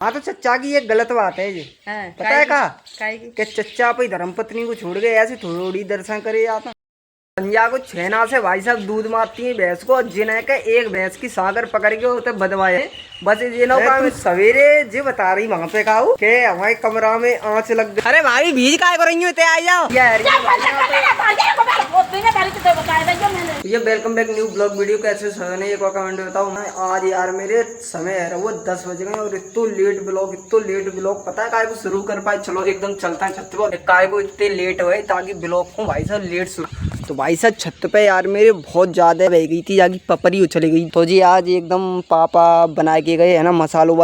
हाँ तो चच्चा की एक गलत बात है जी। पता है कहा कि चच्चा अपनी धर्मपत्नी को छोड़ गए ऐसे थोड़ी दर्शन करे जाता। संजा को छेना से भाई साहब दूध मारती है भैंस को, जिन्हें के एक भैंस की सागर पकड़ के होते बदवाए बस ये का सवेरे जी बता रही वहाँ पे खाऊ के हमारे कमरा में आँच लग गई। अरे भाई भीज काय कर रही हो ते आ जाओ यार। ये welcome back new blog video. कैसे सर एक और कमेंट बताओ। मैं आज यार मेरे समय है वो 10 बज गए और इतो लेट ब्लॉग पता है काय को शुरू कर पाए। चलो एकदम चलता है छत पर। काय को इतने लेट हुए ताकि ब्लॉग को भाई साहब लेट शुरू। तो भाई साहब छत पे यार मेरे बहुत ज्यादा बह गई थी, जाकी पपरी उछल गई। तो जी आज एकदम पापा बना के गए है ना मसालो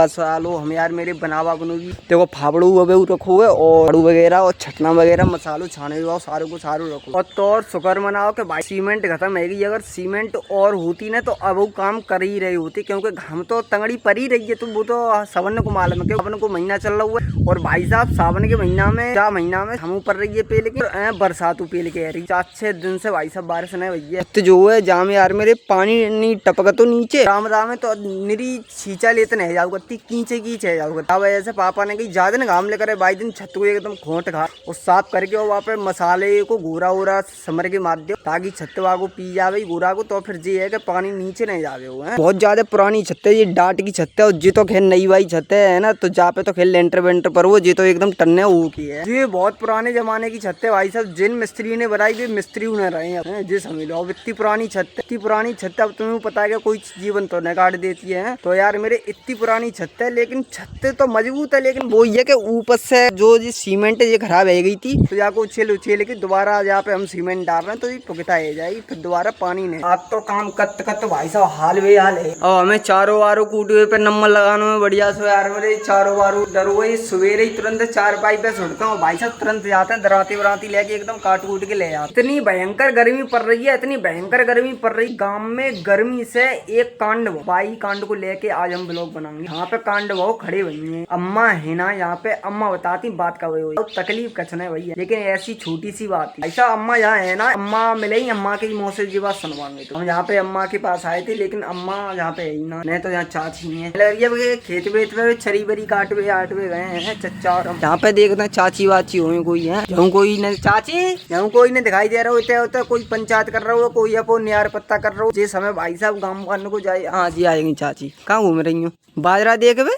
हम यार मेरे बनावा बनूगी। देखो फावड़ू वबू रखो है और आड़ू वगैरह और छटना वगैरह मसालो छाने हुआ सारों को सारू रखो। और तो और शुक्र मनाओ कि भाई सीमेंट खत्म है। अगर सीमेंट और होती ना तो अब वो काम कर ही रही होती, क्योंकि हम तो तंगड़ी पर ही रही है। तो वो तो सावन को मालूम है, सावन को महीना चल रहा हुआ है। और भाई साहब सावन के महीना में क्या महीना में हम ऊपर रही है पेल के बरसात पेल के रही 4-6 दिन से भाई साहब बारिश नहीं भैया। तो जो है जाम यार मेरे पानी नहीं टपका तो नीचे राम में तो निरी छींचा लेते नहीं जाओ कीचे जाओगा। वजह से पापा ने कही ज्यादा ना घाम लेकर भाई दिन छत को एकदम खोट खा और साफ करके और वहाँ पे मसाले को घोरा वोरा समर के मार दो ताकि छत को पी जावे घोरा को। तो फिर ये है कि पानी नीचे नहीं जावे हुए है। बहुत ज्यादा पुरानी छत है ये, डाट की छत है। और जी तो खेल नई वाई छत है ना, तो जहाँ पे तो खेल लेंटर वेंटर पर वो जी तो एकदम टन्ने वो की है। ये बहुत पुराने जमाने की छत है भाई साहब। जिन मिस्त्री ने बनाई वे मिस्त्री उन्हें रहे हैं जी समझ लो। अब इतनी पुरानी छत अब तुम्हें पता है कि कोई जीवन तो न काट देती है। तो यार मेरे इतनी पुरानी छत है, लेकिन छत तो मजबूत है। लेकिन वो ये कि ऊपर से जो जी सीमेंट ये खराब है गई थी, तो जाकर उछेल के दोबारा जहाँ पे हम सीमेंट डाल रहे हैं तो ये पुगता है जाएगी, फिर दोबारा पानी नहीं। आप तो काम कत भाई साहब हाल वे हाल है। और हमें चारों वारों कूटे पे नंबर लगाने में बढ़िया से यार मेरे चारों वारों डर हुए। सवेरे ही तुरंत 4 पाई पे सुटता हूँ भाई साहब, तुरंत जाते हैं दराती लेके एकदम काट कूट के ले जाते। इतनी भयंकर गर्मी पड़ रही है, इतनी भयंकर गर्मी पड़ रही गांव में। गर्मी से एक कांड भाई कांड को लेके आज हम ब्लॉग बनाएंगे। यहाँ पे कांड वो खड़े हुई है अम्मा है ना, यहाँ पे अम्मा बताती बात का वही तकलीफ कछ नहीं भैया, लेकिन ऐसी छोटी सी बात ऐसा अम्मा यहाँ है ना, अम्मा मिले ही अम्मा के मुँह से जी बात सुनवाएंगे। तो हम यहाँ पे अम्मा के पास आए थे, लेकिन अम्मा यहाँ पे है ही ना, नहीं तो यहाँ चाची है। खेत वेत में छरी बरी काटवे आटवे गए हैं चच्चा और हम। यहाँ पे देखते हैं चाची वाची हुई कोई है जहाँ कोई नहीं चाची जहाँ कोई नहीं दिखाई दे रहा होता कोई पंचायत कर रहा हो कोई अपो न्यार पत्ता कर रहा हो। ये समय भाई साहब गाँव करने को जाए। हाँ जी आएगी चाची। कहाँ घूम रही हूँ? बाजरा देख बे।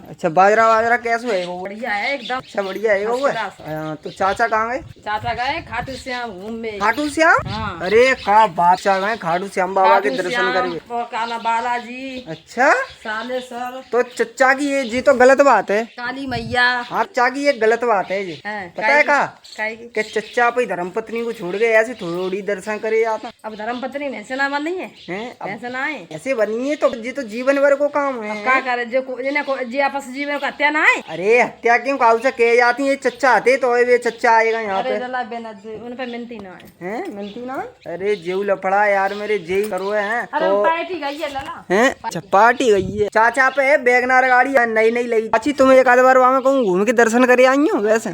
अच्छा बाजरा कैसे है वो? बढ़िया है एकदम। अच्छा बढ़िया है वो। तो चाचा कहाँ गए? चाचा गए खाटू श्याम घूमने। खाटू श्याम? हाँ। अरे का बादशाह गए खाटू श्याम बाबा के दर्शन करिए। काला बालाजी। अच्छा सालेसर। तो चच्चा की ये जी तो गलत बात है। काली मैया। हाँ चच्चा की ये गलत बात है जी। पता है कहा कि चच्चा अपनी धर्मपत्नी को छोड़ गए ऐसे थोड़ी दर्शन करे जाता। अब धर्मपत्नी ऐसे ना बनी है, ऐसे ना है, ऐसे बनी है तो जी तो जीवन भर को काम है। क्या करे जो आपस जीवन को हत्या ना है। अरे हत्या क्यों काउ से कह जाती है? चच्चा आते तो वे चच्चा आएगा यहाँ पे। उन पे मिलती ना है मिलती ना। अरे जेऊ लफड़ा यार मेरे जेई करो है तो पार्टी गई है लला है। अच्छा पार्टी गई है। चाचा पे है बैगनार गाड़ी नई लगी। चाची तुम्हें एक आध बार वहाँ में कहूँ घूम के दर्शन करे आई हो वैसे?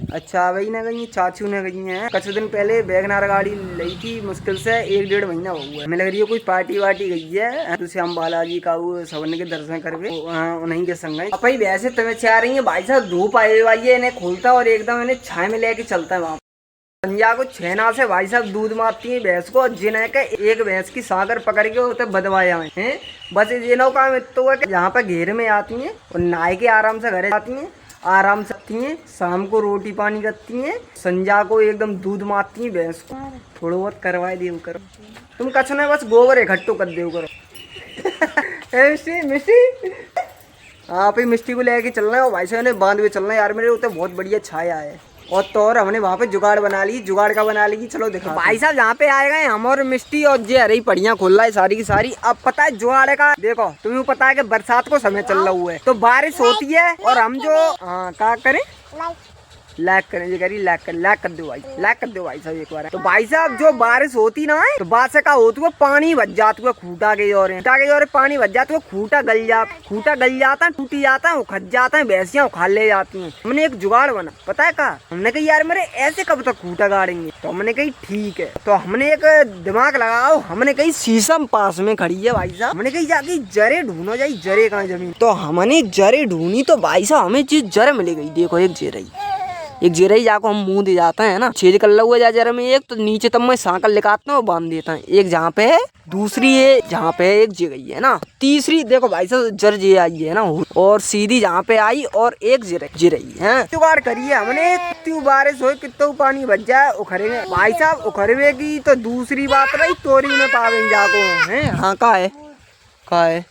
अच्छा वही ना गई चाचू ने गई है। कुछ दिन पहले बैगनार गाड़ी ली थी, मुश्किल से 1-1.5 महीना हुआ है। हमें लग रही है कोई पार्टी वार्टी गई है तो श्याम बालाजी का वो सवन के दर्शन करके उन्हीं के संग गई। अपनी वैसे तुम्हें चाह रही है भाई साहब धूप आई हुई है इन्हें खोलता और एकदम इन्हें छाए में लेके चलता है। वहाँ संजा को छेना से भाई साहब दूध मारती है भैंस को, जिन्हें के एक भैंस की सागर पकड़ के होते बदवाया है। बस ये का तो है कि यहाँ पे घेर में आती है और नहाए के आराम से घरे जाती है, आराम से सकती हैं। शाम को रोटी पानी करती हैं, संजा को एकदम दूध मारती हैं भैंस को। थोड़ा बहुत करवाए देव करो तुम कछ नहीं, बस गोबर इकट्ठो कर देव करो। मिस्टी आप ही मिस्टी को लेके चलना है और भाई साहब ने बांध में चलना है यार मेरे उधर बहुत बढ़िया छाया है। और तो और हमने वहाँ पे जुगाड़ बना ली, जुगाड़ का बना ली। चलो देखो भाई साहब यहाँ पे आए गए हम और मिस्टी और जे अरे पड़ियाँ खोल रहा है सारी की सारी। अब पता है जुगाड़ का देखो तुम्हें पता है कि बरसात को समय चल रहा हुआ है तो बारिश होती है और हम जो क्या करें लाइक करने जी करी, लाइक कर दो भाई, लाइक कर दो भाई साहब एक बार। तो भाई साहब जो बारिश होती ना है तो बादशाह का होती है पानी बच जाता है खूटा के जोरे पानी बच जाता है, खूटा गल जाता है, टूटी जाता है, उखज जाता है, भैंसियां उखाड़ ले जाती हैं। हमने एक जुगाड़ बना, पता है का, हमने कही यार मेरे ऐसे कब तक खूटा गाड़ेंगे, तो हमने कही ठीक है, तो हमने एक दिमाग लगाओ, हमने कही शीशम पास में खड़ी है भाई साहब, हमने कही जाके जरे ढूंढो जाई, जरे कहाँ जमीन, तो हमने जरे ढूंढी तो भाई साहब हमें चीज जरे मिल गई। देखो एक जेरई जाको हम मुंह दे जाते हैं ना, छेद कर हुआ जा जरा में एक, तो नीचे तब मैं सांकल लिखाता हूँ बांध देता है, एक जहाँ पे है, दूसरी है जहाँ पे एक जे गई है ना, तीसरी देखो भाई साहब जर जे आई है ना, और सीधी जहाँ पे आई और एक जिरई है। जुगाड़ करिए हमने, कितनी बारिश हो कितना पानी बच जाए उखरेंगे भाई साहब, उखरवे की तो दूसरी बात रही, तोरी में पावेंगे जाको है। हाँ का है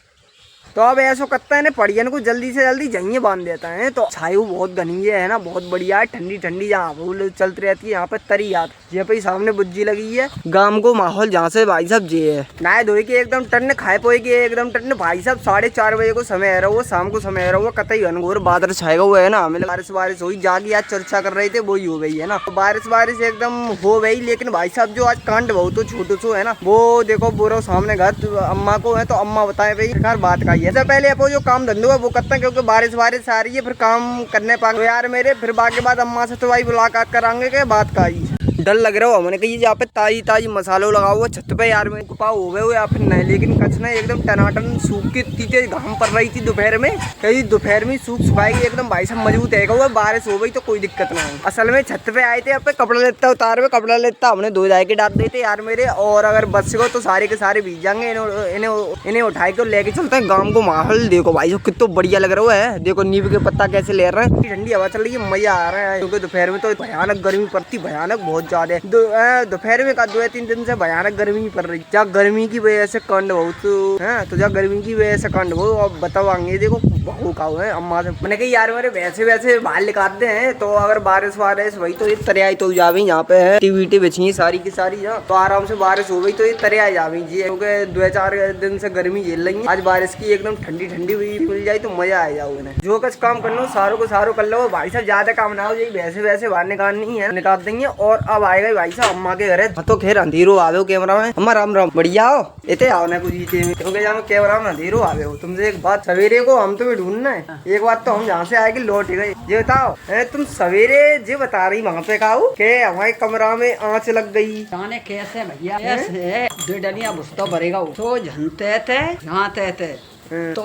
तो अब ऐसा करता है ना, पड़ियन को जल्दी से जल्दी जहिए बांध देता है। तो छायु बहुत घनी है ना, बहुत बढ़िया है, ठंडी ठंडी जहाँ फूल चलती रहती है, यहाँ पे तरी आती है, पे सामने बुज्जी लगी है, गांव को माहौल जहाँ से भाई साहब जे है, नहाए धोए के एकदम टन, खाए पोए के एकदम टन। भाई साहब 4:30 बजे को समय है रहा, शाम को समय है रहा, कतई घनघोर बादल छाएगा हुआ है ना, हमें बारिश हुई, जागी आज चर्चा कर रहे थे वही हो गई है ना, बारिश एकदम हो गई। लेकिन भाई साहब जो आज कांड बहुत छोटो छो है ना, वो देखो बोरो सामने घर अम्मा को है, तो अम्मा बताए भाई बात का है, पहले अपो जो काम धंधो है वो करते हैं, क्योंकि बारिश आ रही है, फिर काम करने पाएंगे यार मेरे, फिर बाकी बाद अम्मा से तो भाई मुलाकात कराएंगे के बात का ही डर लग रहा हो। हमने कही यहाँ पे ताजी मसालों लगा हुआ छत पे यार में कुपा हो गए हो या फिर नहीं, लेकिन कच ने एकदम टनाटन सूख के तीते घाम पड़ रही थी दोपहर में, कहीं दोपहर में सुखाएगी एकदम भाई साहब मजबूत है हुआ, बारिश हो गई तो कोई दिक्कत ना हो। असल में छत पे आए थे, अब पे कपड़ा लेता उतार में कपड़ा लेता हमने धो जाए के डाल देते यार मेरे, और अगर बच गो तो सारे के सारे भीज जाएंगे, इन्हें उठाए के लेके चलते हैं गाँव को। माहौल देखो भाई साहब कितना बढ़िया लग रहा है, देखो नींबू के पत्ता कैसे ले रहे हैं, ठंडी हवा चल रही है, मजा आ रहा है, क्योंकि दोपहर में तो भयानक गर्मी पड़ती, भयानक बहुत ज्यादा दोपहर में का 2-3 दिन से भयानक गर्मी पड़ रही, जहाँ गर्मी की वजह से कंड बहुत है, तो जहाँ गर्मी की वजह से कंड बहुत, अब बताओगे देखो बहु का है अम्मा से, मैंने कही यार मेरे वैसे बाहर निकालते हैं, तो अगर बारिश वही तो ये तरियाई तो जावी, यहाँ पे है टीवी बिछी सारी की सारी, तो आराम से बारिश हो गई तो ये तरियाई जावी जी, क्योंकि 2-4 दिन से गर्मी झेल रही है, आज बारिश की एकदम ठंडी हुई मिल जाए तो मजा आ जाओ उन्हें। जो कुछ काम कर लो सारों को सारो कर लो भाई साहब, ज्यादा काम ना हो जाए, वैसे बाहर निकालनी है निकाल देंगे। और अब आएगा भाई साहब अम्मा के घर है, तो खैर अंधेरो आवे हो कैमरा में, अम्मा राम राम, बढ़िया हो इतने आओ ना कुछ क्योंकि जहाँ कैमरा में अंधेरो आवे हो। तुमसे एक बात, सवेरे को हम तुम्हें ढूंढना है, एक बात तो हम जहाँ से आए लौट गए, ये बताओ तुम सवेरे जो बता रही वहाँ पे खाओ के हमारे कमरा में आँच लग गई, जाने कैसे भैया, ऐसे 2 डलियां बुस्ता भरेगा तो झनते थे तो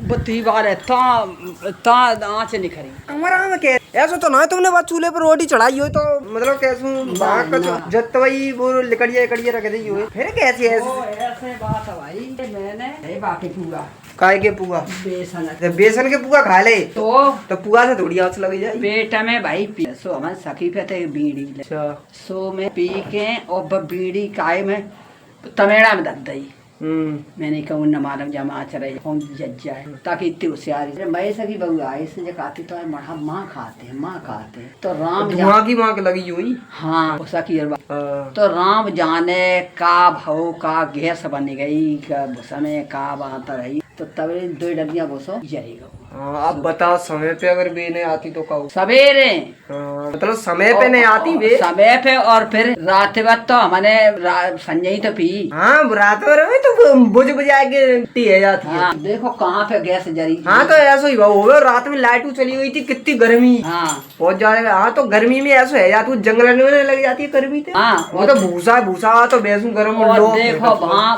बुद्धि वाले आँच निखरी कमरा में क्या ऐसा तो ना तुमने बात चूल्हे पर रोटी चढ़ाई हो तो मतलब कैसे जब तो वही वो लिकड़िया रख दी हुई, फिर कैसे ऐसे बात है भाई, मैंने बाकी पूरा काय के पुआ बेसन के पुआ खा ले तो पुआ से थोड़ी आँच लग जाए पेट में भाई सो हमारे सखी पे थे बीड़ी सो में पी के और बीड़ी काय में तमेड़ा में दब गई, मैंने कहूँ न मालूम जमा चले जज जाए ताकि इतनी होशियारी मैं सकी बहू आई से जो खाती तो मढ़ा माँ खाते तो राम की माँ के लगी हुई हाँ सकी तो राम जाने का भाव का गैस बन गई समय का बात रही, तो तब 2 डलियां बोसो जाएगा। आप बताओ समय पे अगर बे नहीं आती तो कहो सवेरे मतलब समय पे नहीं आती बे, समय पे और फिर रात वक्त तो हमने संजय तो पी, हाँ रात में तो बुझ आके है जाती है। हाँ, देखो कहाँ पे गैस जरी, हाँ तो ऐसा ही हुआ, रात में लाइट चली गई थी, कितनी गर्मी हाँ बहुत ज्यादा, हाँ तो गर्मी में ऐसा है जाती जंगल में लग जाती है गर्मी, हाँ वो तो भूसा तो बेसू गर्म, देखो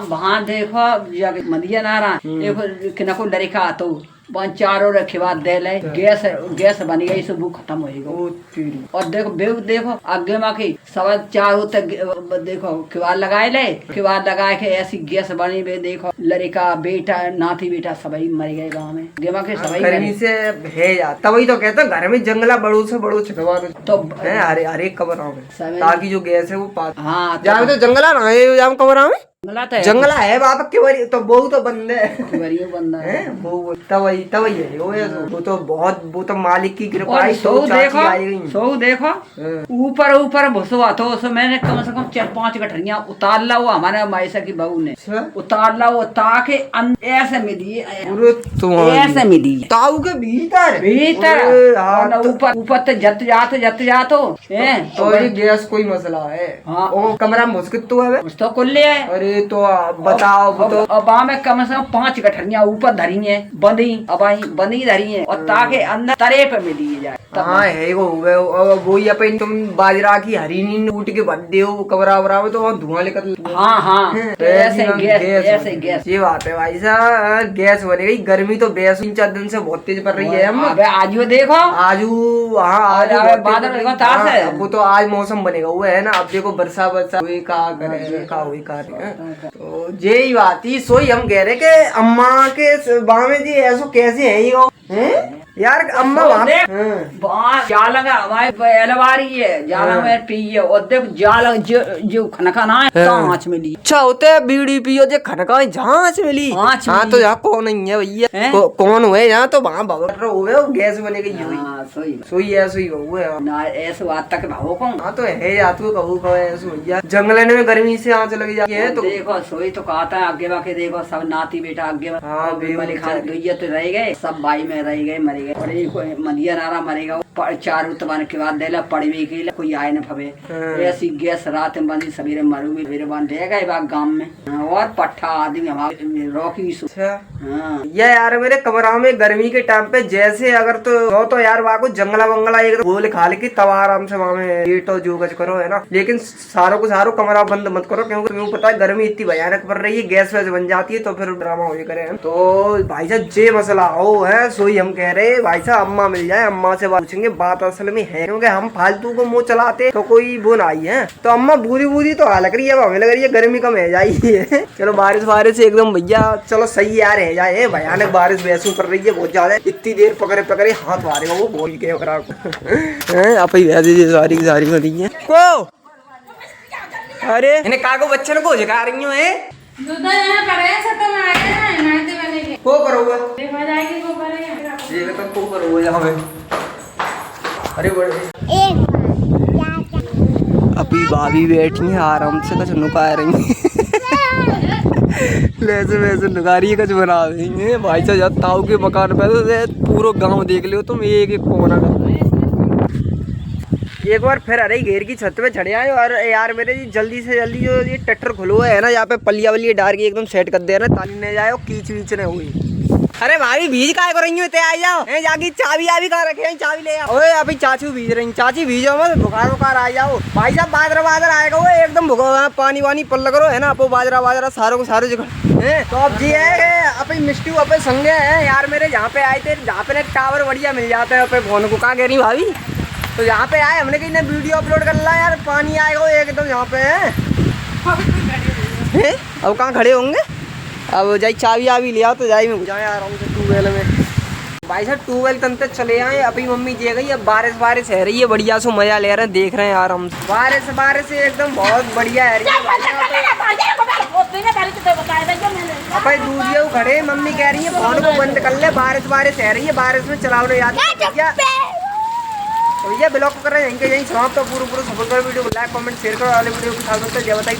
वहाँ देखो मदिया नारा देखो किनको लड़का तो 5-4 रखेवा दे ले गैस बन गई, सब खत्म होएगा। और देखो आगे माँ की 4:15 तक देखो किवाड़ लगाए ले, किवाड़ लगा के ऐसी गैस बनी बे, देखो लड़का बेटा नाती बेटा सभी मर गए गाँव में, गेमा के सभी गर्मी से है यार, तभी तो कहता घर में जंगला बड़ो से बड़ो छकवा तो हरे कमरा में, ताकि जो गैस है वो पास, हाँ जहाँ तो जंगला ना है जहाँ कमरा में जंगला है बाप के तो बहु तो बंद है बंदा है तवही है वो तो बहुत वो तो मालिक की कृपा है। सो देखो ऊपर ऊपर भुसवा तो उसमें मैंने कम से कम 4-5 गठरियां उतार ला हुआ हमारे मायसा की बहू ने उतार ला वो ताके ऐसे मिली ऐसे मिली ताऊ के भीतर ऊपर ऊपर तो जत जातो तो ये गैस कोई मसला है। हाँ ओ कमरा मुस्किल तो है तो कुल्ले है। अरे तो बताओ तो अब में कम से कम 5 गठरियां ऊपर धरी है बंदी धरी है और ताके अंदर तरे पे मिली जाए। हाँ है वो ही अपन तुम बाजरा की हरी नींद उठ के बन दे कमरा वरा में तो वहाँ धुआं लेकर। हाँ ऐसे गैस ये बात है भाई साहब गैस बने गई। गर्मी तो 3-4 दिन से बहुत तेज पड़ रही है। आज देखो आज बादल वो तो आज मौसम बनेगा वो है ना। अब देखो बरसा हुई का तो यही बात ही सोई हम कह रहे कि अम्मा के बामे जी ऐसो कैसे है ये यार अम्मा वहाँ जालंग हमारे एलवारी है जालंग में पिए और देख जालंग जो खनका है कांच मिली। अच्छा होते है बीड़ी पियो जो खनका झांच मिली। हाँ तो यहाँ कौन नहीं है भैया कौन हुए यहाँ तो वहाँ भवर हुए गैस बने गई सोई ऐसे ऐसे बात तक भावो कौन। हाँ तो है या तू कहू ऐसे भैया जंगल में गर्मी से यहाँ चली जाती है तो देखो सोई तो कहता है आगे बाके देखो सब नाती बेटा आगे तो रह गए सब भाई में रह गए मरे गए और एक मदिया नारा मरेगा 4 तबान के बाद देला पड़वी के लिए कोई आए न फबे ऐसी गैस रात में बंदी सवेरे मरू में मेरे बन रह गए बाग गांव में और पट्ठा आदमी हमारे रॉकी ये यार मेरे कमरा में गर्मी के टाइम पे जैसे अगर तो यार वहाँ को जंगला वंगला एक गोल खाल की तब आराम से वहाँ में लेटो जो कुछ करो है ना। लेकिन सारों को सारो कमरा बंद मत करो क्योंकि तुम्हें पता है गर्मी इतनी भयानक पड़ रही है गैस वैस बन जाती है तो फिर ड्रामा हो करे। तो भाई साहब जे मसला हो है सोई हम कह रहे भाई साहब अम्मा मिल जाए अम्मा से पूछेंगे बात असल में है क्योंकि हम फालतू को मुँह चलाते तो कोई वो ना आई है। तो अम्मा बूरी तो लग रही है हमें लग रही है गर्मी कम है जाइए। चलो बारिश एकदम भैया चलो सही यार है जाए भयानक बारिश वैसू कर रही है बहुत ज्यादा इतनी देर पकड़े हाथ मारेगा वो बोल के आप ही सारी हो रही है को अरे इन्हें कागो बच्चन को जगा रही हूँ को करोगे तो करोगे यहाँ पे। अरे बड़े अभी भाभी बैठी है आराम से कुछ नुका रही वैसे नुका रही है कुछ बना रही है। भाई साहब जब ताऊ के मकान पे तो पूरा गांव देख लियो तुम एक कोना का। एक बार फिर अरे घेर की छत पे चढ़े आए और यार मेरे जी जल्दी से जल्दी जो ये टट्टर खुलो है ना यहाँ पे पलिया वलिया डाल के एकदम सेट कर दे रहे ताली नहीं जाए कीच वीच नहीं हुई। अरे भाभी बीज काय कर रही हूँ आ जाओ जाके चाबी आबी कहाँ रखे चाबी ले आओ। अभी चाचू बीज रही चाची बीजो मत बुखार आ जाओ। भाई साहब बाजरा आएगा वो एकदम पानी वानी पल करो है ना अपो बाजरा सारों को सारे जगह। तो अब जी है अपनी मिस्टी अपने संगे है यार मेरे जहाँ पे आए थे जहाँ पे टावर बढ़िया मिल जाता है अपने फोन को कहाँ कह रही भाभी तो यहाँ पे आए हमने कहीं वीडियो अपलोड कर ला यार पानी आएगा वो एकदम यहाँ पे है। अब कहाँ खड़े होंगे अब जाई चाबी आबी ले आओ तो जाई में जाए आराम से ट्यूबवेल में। भाई साहब ट्यूबवेल तन तक चले आए अपनी मम्मी जी गई अब बारिश है रही है बढ़िया सो मजा ले रहे हैं देख रहे हैं आराम से बारिश एकदम बहुत बढ़िया है अपने दूधिया खड़े मम्मी कह रही है फोन को बंद कर ले बारिश है रही है बारिश में चलाओ लो याद भैया ब्लॉग कर रहे हैं यहीं समाप्त तो पूरा सफल करो वीडियो को लाइक कमेंट शेयर करो वाले वीडियो को जय बताइए।